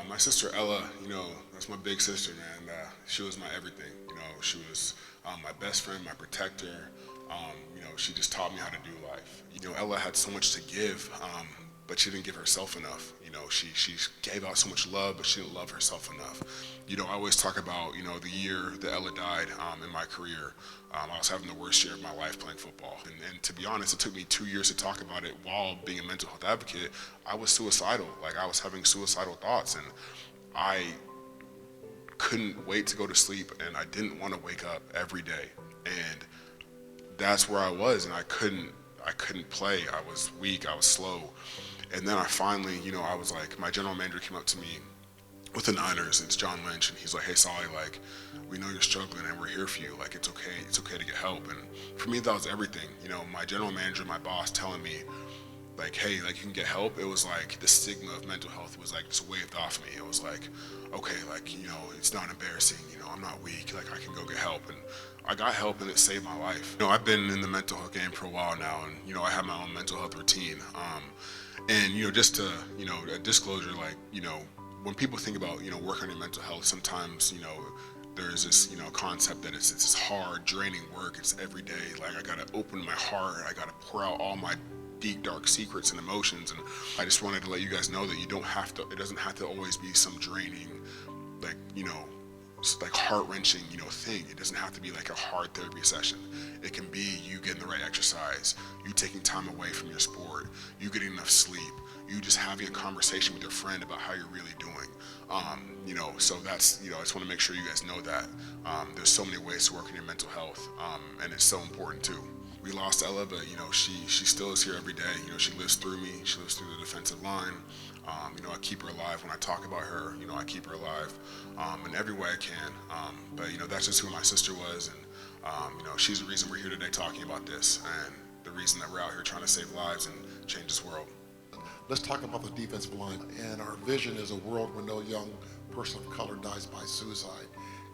My sister Ella, that's my big sister, man. She was my everything. She was my best friend, my protector. She just taught me how to do life. Ella had so much to give, but she didn't give herself enough. She gave out so much love, but she didn't love herself enough. I always talk about, the year that Ella died in my career. I was having the worst year of my life playing football. And to be honest, it took me 2 years to talk about it while being a mental health advocate. I was suicidal. Like, I was having suicidal thoughts, and I couldn't wait to go to sleep, and I didn't want to wake up every day. And that's where I was, and I couldn't play. I was weak, I was slow. And then I finally, I was like, my general manager came up to me with the Niners, it's John Lynch, and he's like, hey Solly, like, we know you're struggling and we're here for you. Like, it's okay to get help. And for me, that was everything. My general manager, my boss telling me, like, hey, like, you can get help. It was like the stigma of mental health was like just waved off me. It was like, okay, like, it's not embarrassing, I'm not weak, like, I can go get help. And I got help, and it saved my life. I've been in the mental health game for a while now, and I have my own mental health routine. And just to, a disclosure, like, when people think about, work on your mental health, sometimes, there's this, concept that it's this hard, draining work. It's every day. Like, I gotta open my heart. I gotta pour out all my deep, dark secrets and emotions. And I just wanted to let you guys know that it doesn't have to always be some draining, like, like heart-wrenching, thing. It doesn't have to be like a hard therapy session. It can be you getting the right exercise, you taking time away from your sport, you getting enough sleep, you just having a conversation with your friend about how you're really doing. So that's, I just want to make sure you guys know that. There's so many ways to work on your mental health, and it's so important too. We lost Ella, but she still is here every day. She lives through me. She lives through the defensive line. I keep her alive when I talk about her. I keep her alive in every way I can. But that's just who my sister was, and she's the reason we're here today talking about this, and the reason that we're out here trying to save lives and change this world. Let's talk about the defensive line. And our vision is a world where no young person of color dies by suicide.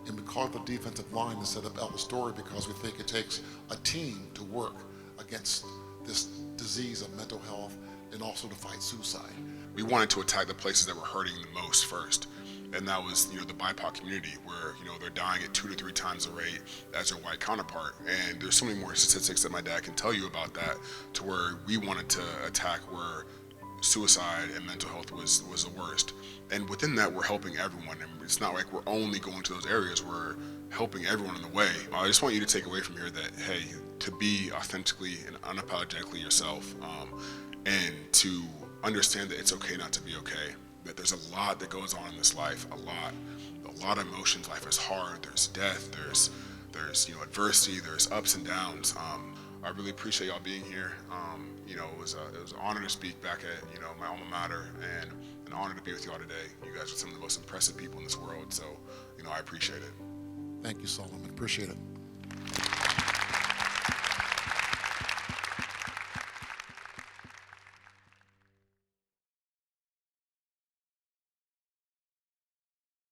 And we call it the defensive line instead of Ella's story because we think it takes a team to work against this disease of mental health and also to fight suicide. We wanted to attack the places that were hurting the most first. And that was, the BIPOC community where, they're dying at 2 to 3 times the rate as their white counterpart. And there's so many more statistics that my dad can tell you about that, to where we wanted to attack where suicide and mental health was the worst. And within that, we're helping everyone. And it's not like we're only going to those areas, we're helping everyone in the way. I just want you to take away from here that, hey, to be authentically and unapologetically yourself, and to understand that it's okay not to be okay, that there's a lot that goes on in this life, a lot of emotions. Life is hard. There's death, there's adversity, there's ups and downs. I really appreciate y'all being here. It was an honor to speak back at my alma mater, and an honor to be with y'all today. You guys are some of the most impressive people in this world, so I appreciate it. Thank you, Solomon. Appreciate it.